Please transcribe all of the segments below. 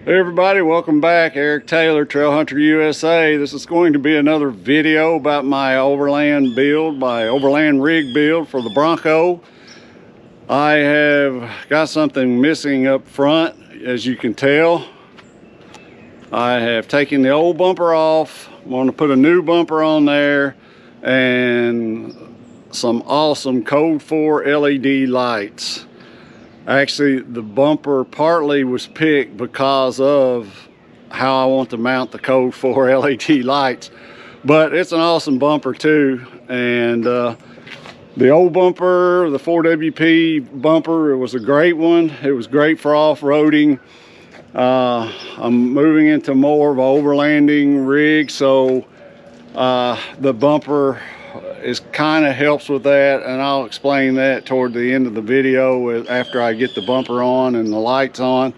Hey everybody, welcome back. Eric Taylor, Trail Hunter USA. This is going to be another video about my Overland build, my Overland Rig Build for the Bronco. I have got something missing up front, as you can tell. I have taken the old bumper off. I'm going to put a new bumper on there and some awesome Code 4 LED lights. Actually, the bumper partly was picked because of how I want to mount the Code 4 LED lights, but it's an awesome bumper too. And the old bumper, the 4WP bumper, it was a great one. It was great for off-roading. I'm moving into more of an overlanding rig, so the bumper is kind of helps with that, and I'll explain that toward the end of the video after I get the bumper on and the lights on.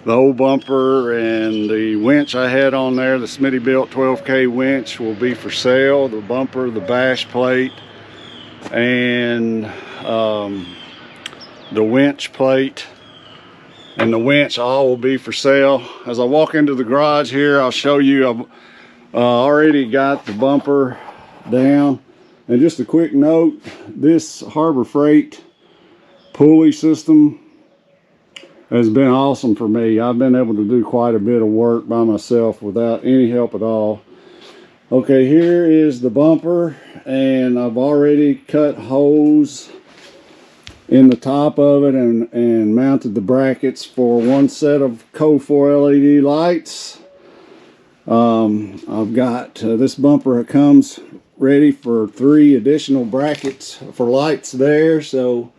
The old bumper and the winch I had on there, the Smitty built 12K winch, will be for sale. The bumper, the bash plate, and the winch plate and the winch all will be for sale. As I walk into the garage here, I'll show you. I've already got the bumper down. And just a quick note, this Harbor Freight pulley system has been awesome for me. I've been able to do quite a bit of work by myself without any help at all. Okay, here is the bumper, and I've already cut holes in the top of it and mounted the brackets for one set of Code 4 LED lights. I've got this bumper. It comes ready for 3 additional brackets for lights there, so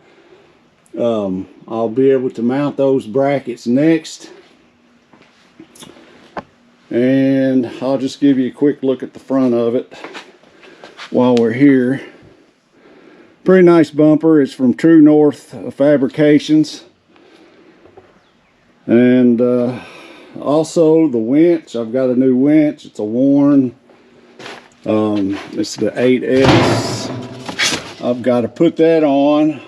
I'll be able to mount those brackets next. And I'll just give you a quick look at the front of it while we're here. Pretty nice bumper. It's from True North Fabrications. And also the winch, I've got a new winch. It's a Warren. It's the 8S. I've got to put that on.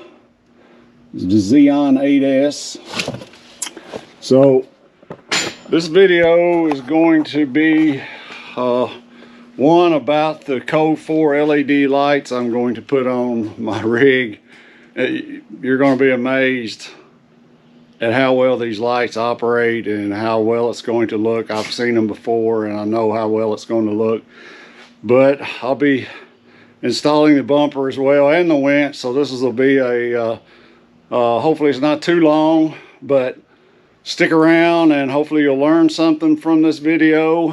It's the Xeon 8S. So this video is going to be one about the Code 4 LED lights I'm going to put on my rig. You're going to be amazed at how well these lights operate and how well it's going to look. I've seen them before and I know how well it's going to look. But I'll be installing the bumper as well and the winch, so this will be a hopefully it's not too long, but stick around and hopefully you'll learn something from this video.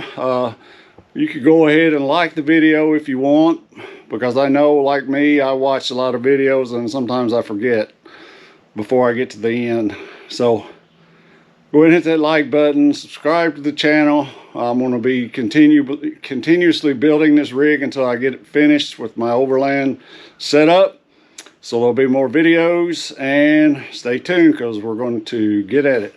You could go ahead and like the video if you want, because I know, like me, I watch a lot of videos and sometimes I forget before I get to the end. So go ahead and hit that like button, subscribe to the channel. I'm going to be continuously building this rig until I get it finished with my Overland setup. So there'll be more videos, and stay tuned because we're going to get at it.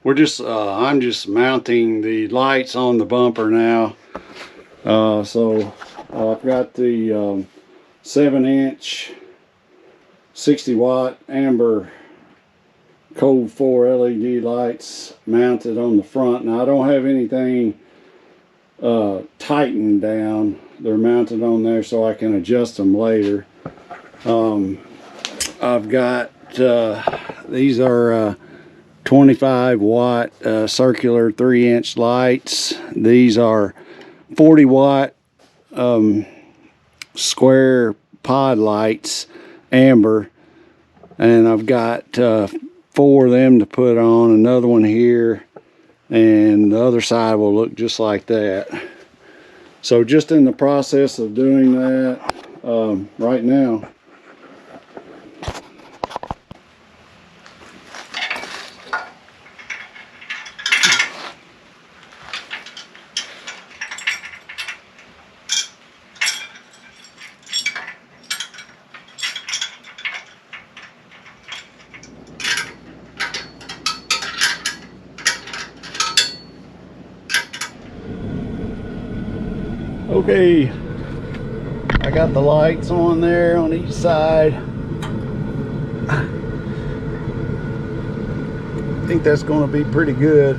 I'm just mounting the lights on the bumper now. So I've got the 7-inch 60-watt amber Code 4 LED lights mounted on the front. Now I don't have anything tightened down. They're mounted on there so I can adjust them later. I've got these are 25-watt circular 3-inch lights. These are 40-watt square pod lights, amber, and I've got 4 of them to put on. Another one here, and the other side will look just like that. So just in the process of doing that right now. Okay, I got the lights on there on each side. I think that's going to be pretty good.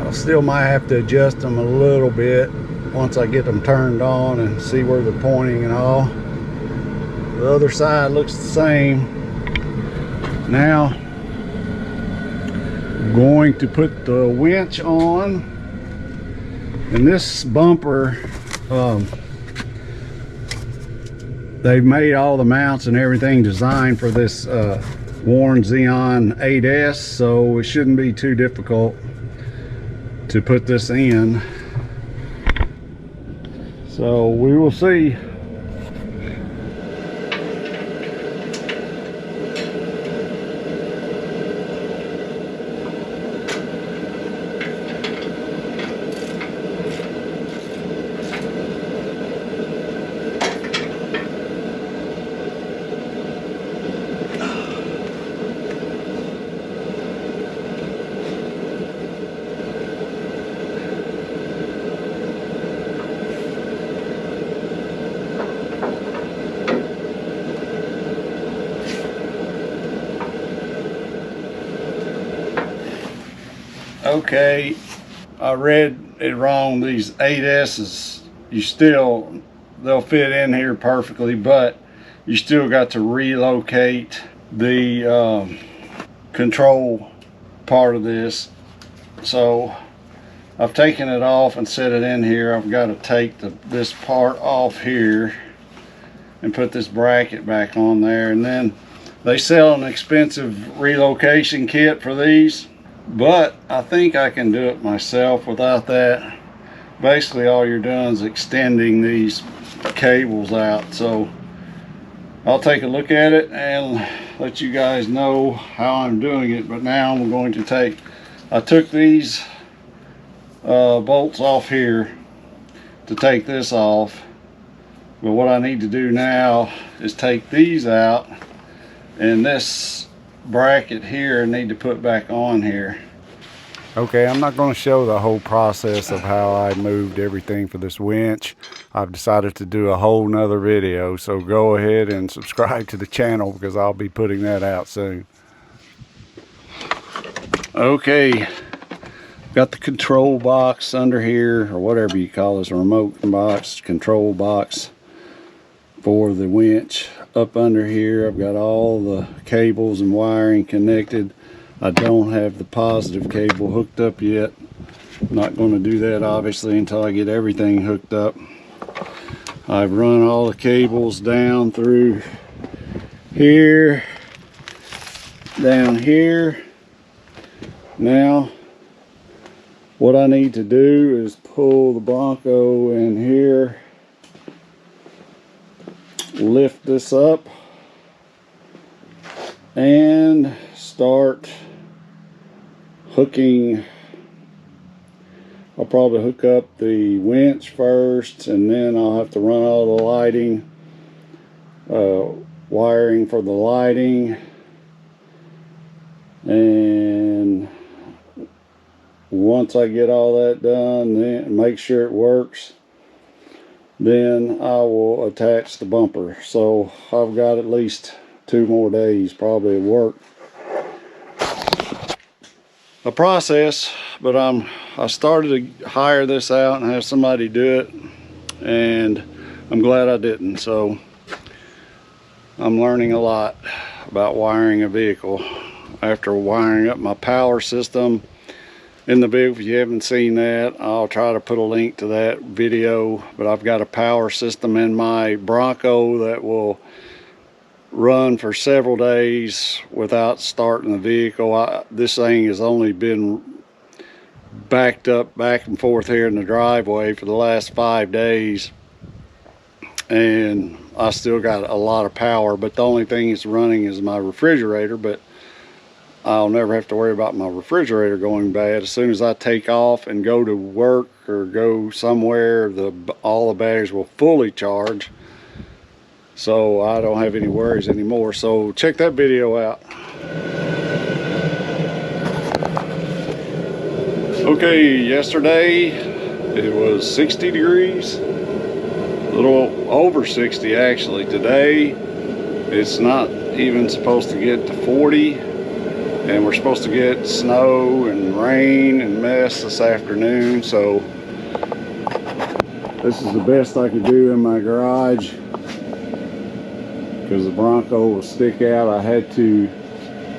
I still might have to adjust them a little bit once I get them turned on and see where they're pointing and all. The other side looks the same. Now, I'm going to put the winch on. And this bumper, they've made all the mounts and everything designed for this Warn Xeon 8S, so it shouldn't be too difficult to put this in. So we will see. Okay, I read it wrong. These 8S's, they'll fit in here perfectly, but you still got to relocate the control part of this. So I've taken it off and set it in here. I've got to take this part off here and put this bracket back on there. And then they sell an expensive relocation kit for these, but I think I can do it myself without that. Basically all you're doing is extending these cables out. So I'll take a look at it and let you guys know how I'm doing it. But now I'm going to I took these bolts off here to take this off, but what I need to do now is take these out, and this bracket here I need to put back on here. Okay, I'm not going to show the whole process of how I moved everything for this winch. I've decided to do a whole nother video, so go ahead and subscribe to the channel because I'll be putting that out soon. Okay, got the control box under here, or whatever you call this, remote box, control box for the winch up under here. I've got all the cables and wiring connected. I don't have the positive cable hooked up yet. I'm not going to do that obviously until I get everything hooked up. I've run all the cables down through here, down here. Now what I need to do is pull the Bronco in here, lift this up, and start hooking. I'll probably hook up the winch first, and then I'll have to run all the lighting, wiring for the lighting, and once I get all that done, then make sure it works, then I will attach the bumper. So I've got at least 2 more days probably at work. A process, but I started to hire this out and have somebody do it, and I'm glad I didn't. So I'm learning a lot about wiring a vehicle after wiring up my power system in the vehicle. If you haven't seen that, I'll try to put a link to that video. But I've got a power system in my Bronco that will run for several days without starting the vehicle. This thing has only been backed up back and forth here in the driveway for the last 5 days, and I still got a lot of power, but the only thing that's running is my refrigerator. But I'll never have to worry about my refrigerator going bad. As soon as I take off and go to work or go somewhere, all the batteries will fully charge, so I don't have any worries anymore. So check that video out. Okay, yesterday it was 60 degrees, a little over 60 actually. Today it's not even supposed to get to 40, and we're supposed to get snow and rain and mess this afternoon. So this is the best I could do in my garage because the Bronco will stick out. I had to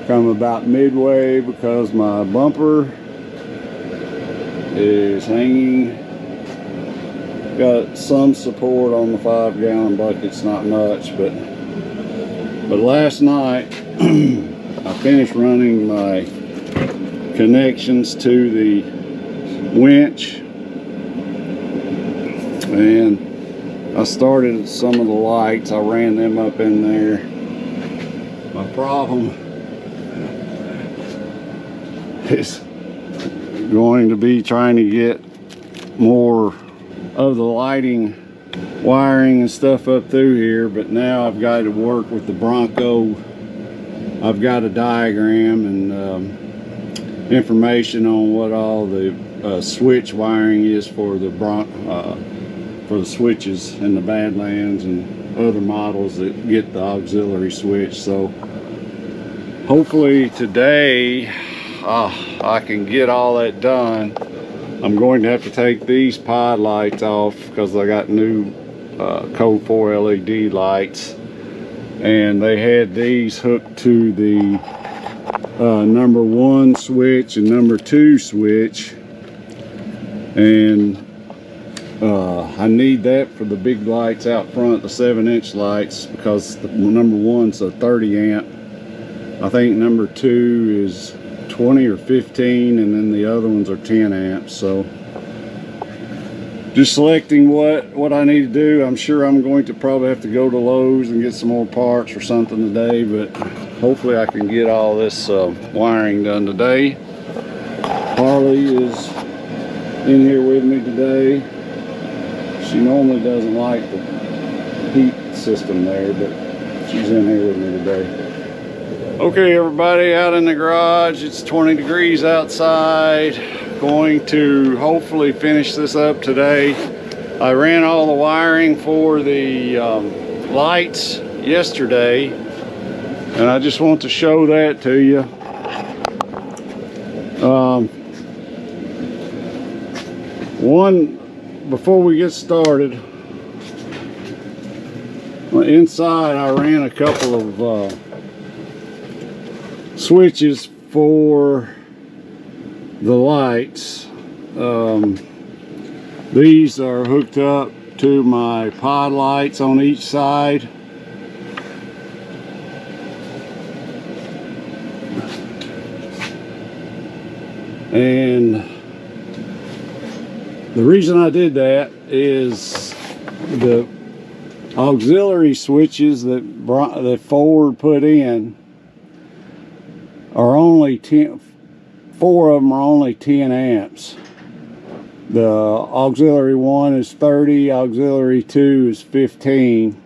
come about midway because my bumper is hanging. Got some support on the 5-gallon buckets, not much, but last night I finished running my connections to the winch, and I started some of the lights. I ran them up in there. My problem is going to be trying to get more of the lighting wiring and stuff up through here, but now I've got to work with the Bronco. I've got a diagram and information on what all the switch wiring is for the switches in the Badlands and other models that get the auxiliary switch. So hopefully today I can get all that done. I'm going to have to take these pod lights off because I got new code 4 LED lights, and they had these hooked to the number 1 switch and number 2 switch, and I need that for the big lights out front, the 7-inch lights, because the number 1's a 30 amp. I think number 2 is 20 or 15, and then the other ones are 10 amps. So just selecting what I need to do. I'm sure I'm going to probably have to go to Lowe's and get some more parts or something today, but hopefully I can get all this wiring done today. Harley is in here with me today. She normally doesn't like the heat system there, but she's in here with me today. Okay, everybody, out in the garage, it's 20 degrees outside. Going to hopefully finish this up today. I ran all the wiring for the lights yesterday, and I just want to show that to you. Before we get started, inside I ran a couple of switches for the lights. These are hooked up to my pod lights on each side. And the reason I did that is the auxiliary switches that Ford put in are only 10, 4 of them are only 10 amps. The auxiliary 1 is 30, auxiliary 2 is 15.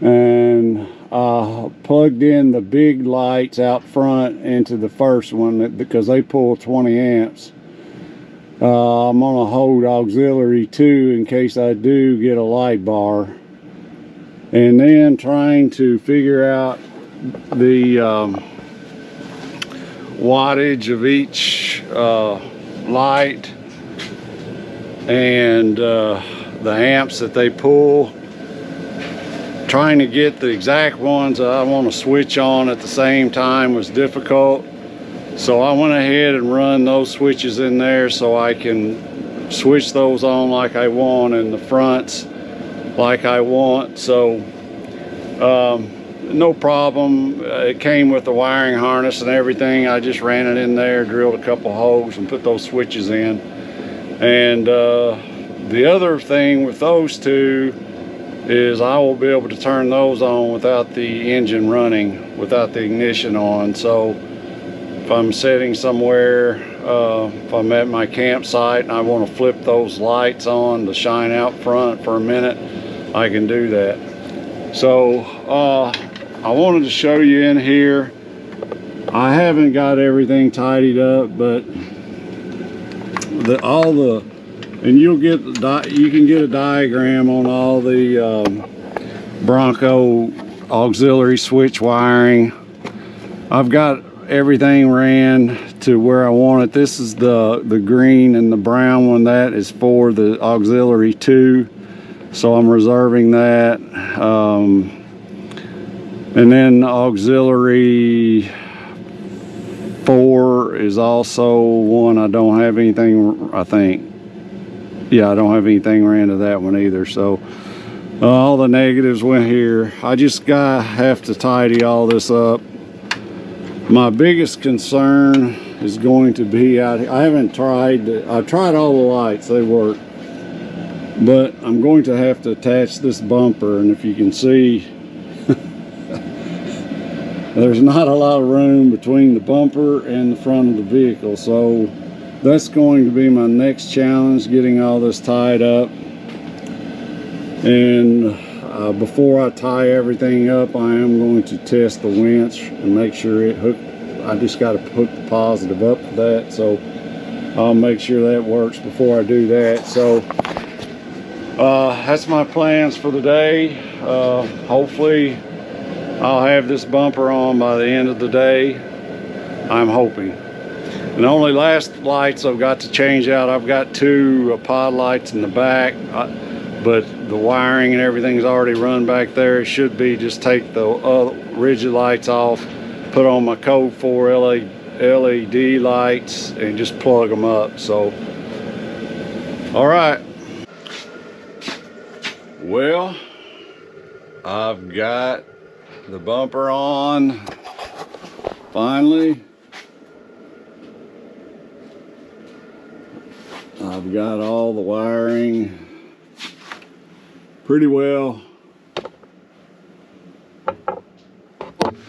And I plugged in the big lights out front into the first one because they pull 20 amps. I'm gonna hold auxiliary 2 in case I do get a light bar. And then trying to figure out the wattage of each light and the amps that they pull. Trying to get the exact ones that I want to switch on at the same time was difficult, so I went ahead and run those switches in there so I can switch those on like I want and the fronts like I want. So no problem. It came with the wiring harness and everything. I just ran it in there, drilled a couple holes and put those switches in. And the other thing with those two is I will be able to turn those on without the engine running, without the ignition on. So if I'm sitting somewhere, if I'm at my campsite and I want to flip those lights on to shine out front for a minute, I can do that. So I wanted to show you in here. I haven't got everything tidied up, but and you can get a diagram on all the Bronco auxiliary switch wiring. I've got everything ran to where I want it. This is the green and the brown one. That is for the auxiliary 2, so I'm reserving that. And then auxiliary 4 is also one I don't have anything, I think. Yeah, I don't have anything ran to that one either. So all the negatives went here. I just have to tidy all this up. My biggest concern is going to be out here. I haven't tried, I've tried all the lights, they work. But I'm going to have to attach this bumper, and if you can see, there's not a lot of room between the bumper and the front of the vehicle. So that's going to be my next challenge, getting all this tied up. And before I tie everything up, I am going to test the winch and make sure it hooked. I just got to hook the positive up to that, so I'll make sure that works before I do that. So that's my plans for the day. Hopefully I'll have this bumper on by the end of the day, I'm hoping. And the only last lights I've got to change out, I've got 2 pod lights in the back, but the wiring and everything's already run back there. It should be just take the rigid lights off, put on my code 4 LED lights, and just plug them up. So, all right. Well, I've got the bumper on finally. I've got all the wiring pretty well. I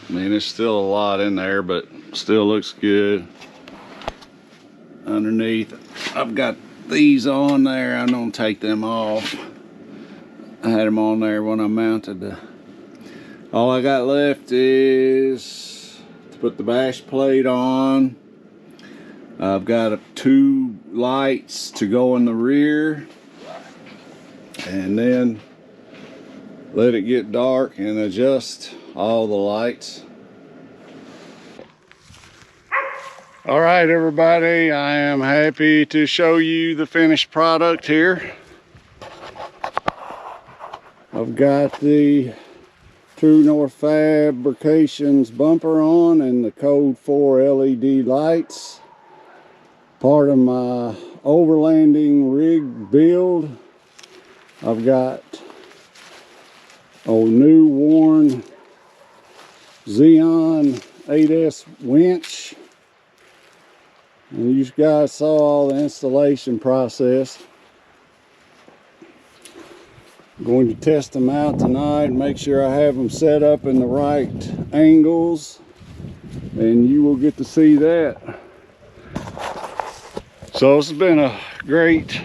mean, there's still a lot in there, but still looks good. Underneath, I've got these on there. I'm gonna take them off. I had them on there when I mounted the. All I got left is to put the bash plate on. I've got 2 lights to go in the rear, and then let it get dark and adjust all the lights. All right, everybody, I am happy to show you the finished product here. I've got the True North Fabrications bumper on and the Code 4 LED lights. Part of my Overlanding Rig Build. I've got a new worn Xeon 8S winch. And you guys saw all the installation process. I'm going to test them out tonight and make sure I have them set up in the right angles, and you will get to see that. So this has been a great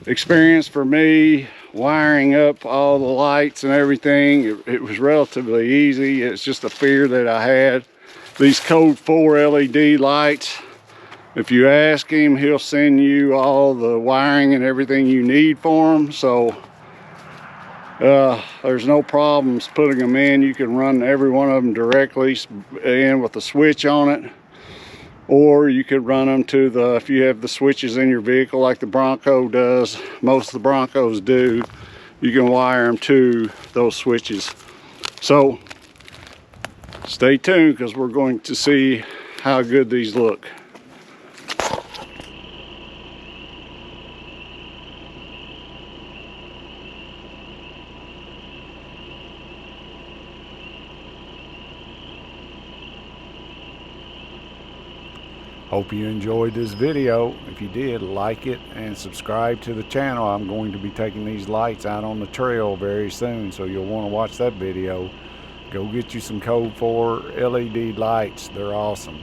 experience for me, wiring up all the lights and everything. It was relatively easy. It's just a fear that I had. These Code 4 LED lights, if you ask him, he'll send you all the wiring and everything you need for them. So there's no problems putting them in. You can run every one of them directly in with a switch on it, or you could run them to the, if you have the switches in your vehicle like the Bronco does, most of the Broncos do, you can wire them to those switches. So stay tuned, because we're going to see how good these look. Hope you enjoyed this video. If you did, like it and subscribe to the channel. I'm going to be taking these lights out on the trail very soon, so you'll want to watch that video. Go get you some Code 4 LED lights. They're awesome.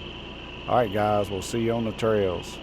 All right, guys, we'll see you on the trails.